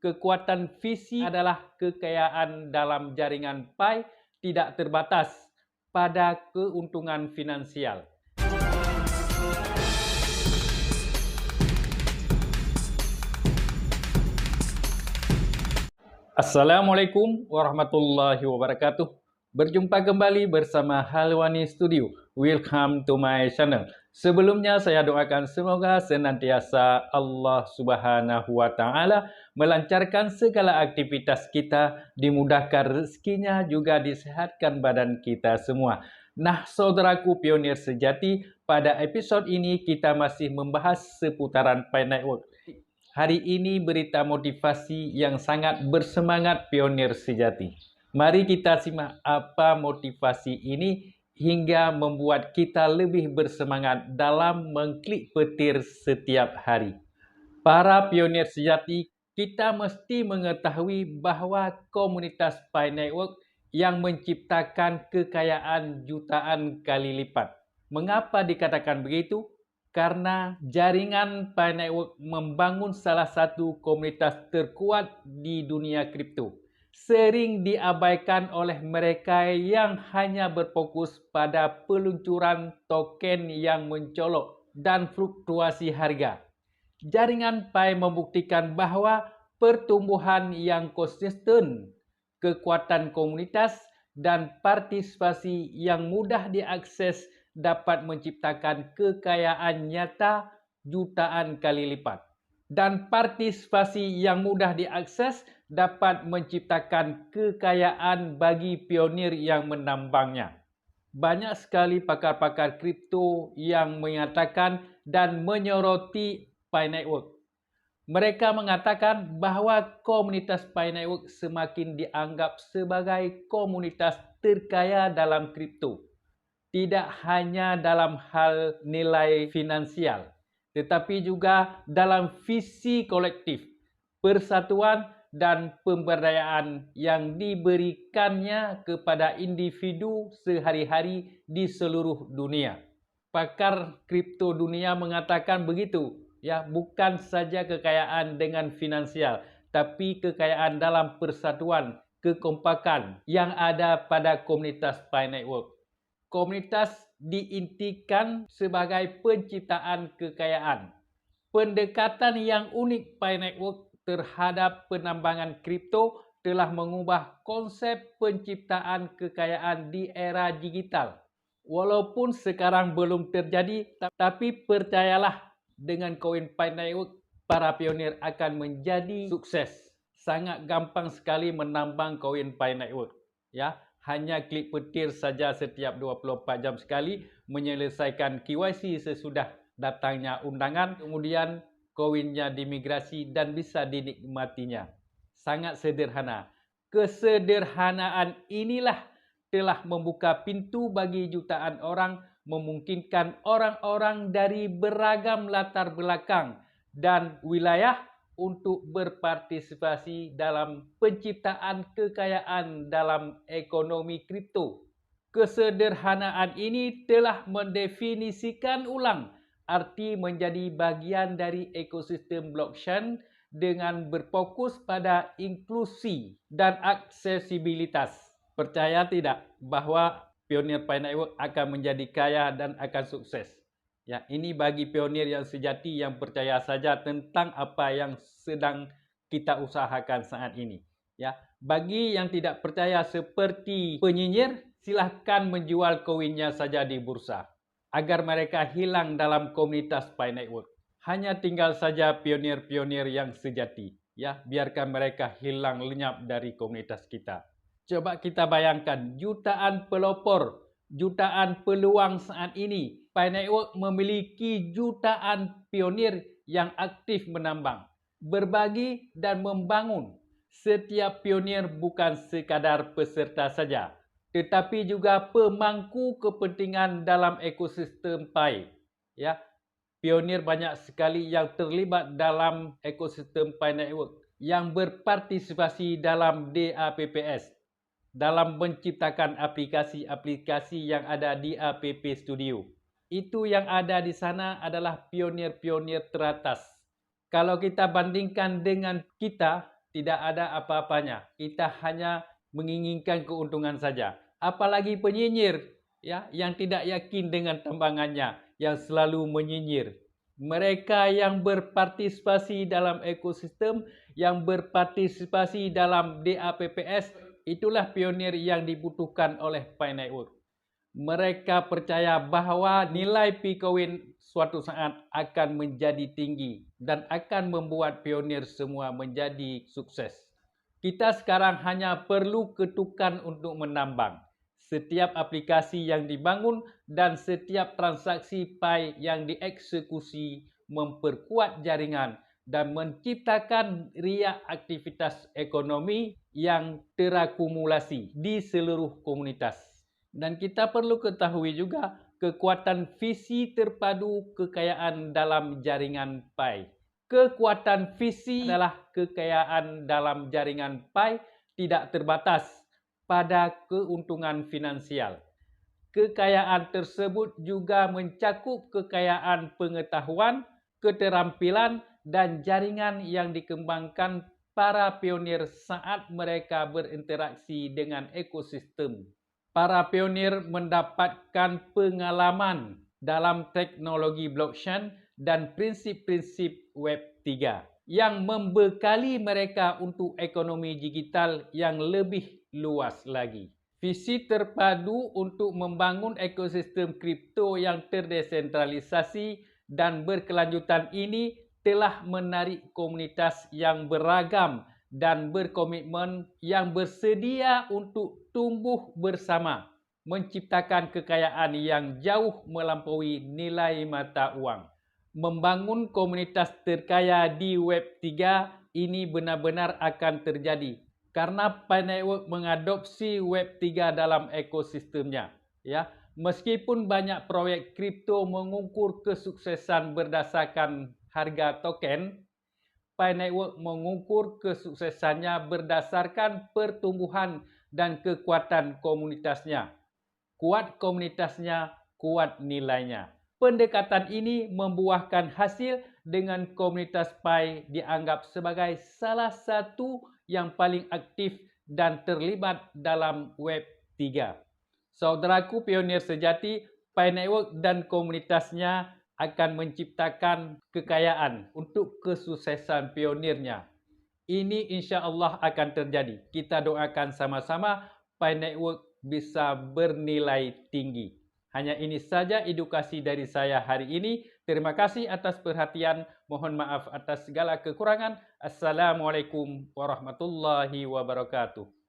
Kekuatan visi adalah kekayaan dalam jaringan Pi tidak terbatas pada keuntungan finansial. Assalamualaikum warahmatullahi wabarakatuh. Berjumpa kembali bersama Halwani Studio. Welcome to my channel. Sebelumnya saya doakan semoga senantiasa Allah Subhanahu wa taala melancarkan segala aktivitas kita, dimudahkan rezekinya, juga disehatkan badan kita semua. Nah, saudaraku pionir sejati, pada episod ini kita masih membahas seputaran Pi Network. Hari ini berita motivasi yang sangat bersemangat pionir sejati. Mari kita simak apa motivasi ini hingga membuat kita lebih bersemangat dalam mengklik petir setiap hari. Para pionir sejati, kita mesti mengetahui bahawa komunitas Pi Network yang menciptakan kekayaan jutaan kali lipat. Mengapa dikatakan begitu? Karena jaringan Pi Network membangun salah satu komunitas terkuat di dunia kripto. Sering diabaikan oleh mereka yang hanya berfokus pada peluncuran token yang mencolok dan fluktuasi harga. Jaringan Pi membuktikan bahawa pertumbuhan yang konsisten, kekuatan komunitas, dan partisipasi yang mudah diakses dapat menciptakan kekayaan nyata jutaan kali lipat. Dan partisipasi yang mudah diakses dapat menciptakan kekayaan bagi pionir yang menambangnya. Banyak sekali pakar-pakar kripto yang menyatakan dan menyoroti Pi Network. Mereka mengatakan bahawa komunitas Pi Network semakin dianggap sebagai komunitas terkaya dalam kripto. Tidak hanya dalam hal nilai finansial, tetapi juga dalam visi kolektif, persatuan dan pemberdayaan yang diberikannya kepada individu sehari-hari di seluruh dunia. Pakar kripto dunia mengatakan begitu, ya, bukan saja kekayaan dengan finansial, tapi kekayaan dalam persatuan, kekompakan yang ada pada komunitas Pi Network. Komunitas diintikan sebagai penciptaan kekayaan. Pendekatan yang unik Pi Network terhadap penambangan kripto telah mengubah konsep penciptaan kekayaan di era digital. Walaupun sekarang belum terjadi, tapi percayalah, dengan koin Pi Network, para pionir akan menjadi sukses. Sangat gampang sekali menambang koin Pi Network. Ya, hanya klik petir saja setiap 24 jam sekali, menyelesaikan KYC sesudah datangnya undangan, kemudian koinnya dimigrasi dan bisa dinikmatinya. Sangat sederhana. Kesederhanaan inilah telah membuka pintu bagi jutaan orang, memungkinkan orang-orang dari beragam latar belakang dan wilayah untuk berpartisipasi dalam penciptaan kekayaan dalam ekonomi kripto. Kesederhanaan ini telah mendefinisikan ulang arti menjadi bagian dari ekosistem blockchain dengan berfokus pada inklusi dan aksesibilitas. Percaya tidak bahawa pionir Pi Network akan menjadi kaya dan akan sukses? Ya, ini bagi pionir yang sejati yang percaya saja tentang apa yang sedang kita usahakan saat ini. Ya, bagi yang tidak percaya seperti penyinyir, silahkan menjual koinnya saja di bursa agar mereka hilang dalam komunitas Pi Network. Hanya tinggal saja pionir-pionir yang sejati. Ya, biarkan mereka hilang lenyap dari komunitas kita. Coba kita bayangkan jutaan pelopor, jutaan peluang saat ini. Pi Network memiliki jutaan pionir yang aktif menambang, berbagi dan membangun. Setiap pionir bukan sekadar peserta saja, tetapi juga pemangku kepentingan dalam ekosistem Pi. Ya, pionir banyak sekali yang terlibat dalam ekosistem Pi Network yang berpartisipasi dalam DAPPS, dalam menciptakan aplikasi-aplikasi yang ada di App Studio. Itu yang ada di sana adalah pionir-pionir teratas. Kalau kita bandingkan dengan kita, tidak ada apa-apanya. Kita hanya menginginkan keuntungan saja. Apalagi penyinyir, ya, yang tidak yakin dengan tambangannya, yang selalu menyinyir. Mereka yang berpartisipasi dalam ekosistem, yang berpartisipasi dalam DAPPS, itulah pionir yang dibutuhkan oleh Pi Network. Mereka percaya bahawa nilai Picoin suatu saat akan menjadi tinggi dan akan membuat pionir semua menjadi sukses. Kita sekarang hanya perlu ketukan untuk menambang. Setiap aplikasi yang dibangun dan setiap transaksi Pi yang dieksekusi memperkuat jaringan dan menciptakan ria aktivitas ekonomi yang terakumulasi di seluruh komunitas. Dan kita perlu ketahui juga kekuatan visi terpadu kekayaan dalam jaringan Pi. Kekuatan visi adalah kekayaan dalam jaringan Pi tidak terbatas pada keuntungan finansial. Kekayaan tersebut juga mencakup kekayaan pengetahuan, keterampilan dan jaringan yang dikembangkan para pionir saat mereka berinteraksi dengan ekosistem. Para pionir mendapatkan pengalaman dalam teknologi blockchain dan prinsip-prinsip Web3 yang membekali mereka untuk ekonomi digital yang lebih luas lagi. Visi terpadu untuk membangun ekosistem kripto yang terdesentralisasi dan berkelanjutan ini telah menarik komunitas yang beragam dan berkomitmen yang bersedia untuk tumbuh bersama, menciptakan kekayaan yang jauh melampaui nilai mata uang. Membangun komunitas terkaya di Web3 ini benar-benar akan terjadi karena Pi Network mengadopsi Web3 dalam ekosistemnya. Ya, meskipun banyak proyek kripto mengukur kesuksesan berdasarkan harga token, Pi Network mengukur kesuksesannya berdasarkan pertumbuhan dan kekuatan komunitasnya. Kuat komunitasnya, kuat nilainya. Pendekatan ini membuahkan hasil dengan komunitas Pi dianggap sebagai salah satu yang paling aktif dan terlibat dalam Web3. Saudaraku pionir sejati, Pi Network dan komunitasnya akan menciptakan kekayaan untuk kesuksesan pionirnya. Ini insya-Allah akan terjadi. Kita doakan sama-sama Pi Network bisa bernilai tinggi. Hanya ini saja edukasi dari saya hari ini. Terima kasih atas perhatian. Mohon maaf atas segala kekurangan. Assalamualaikum warahmatullahi wabarakatuh.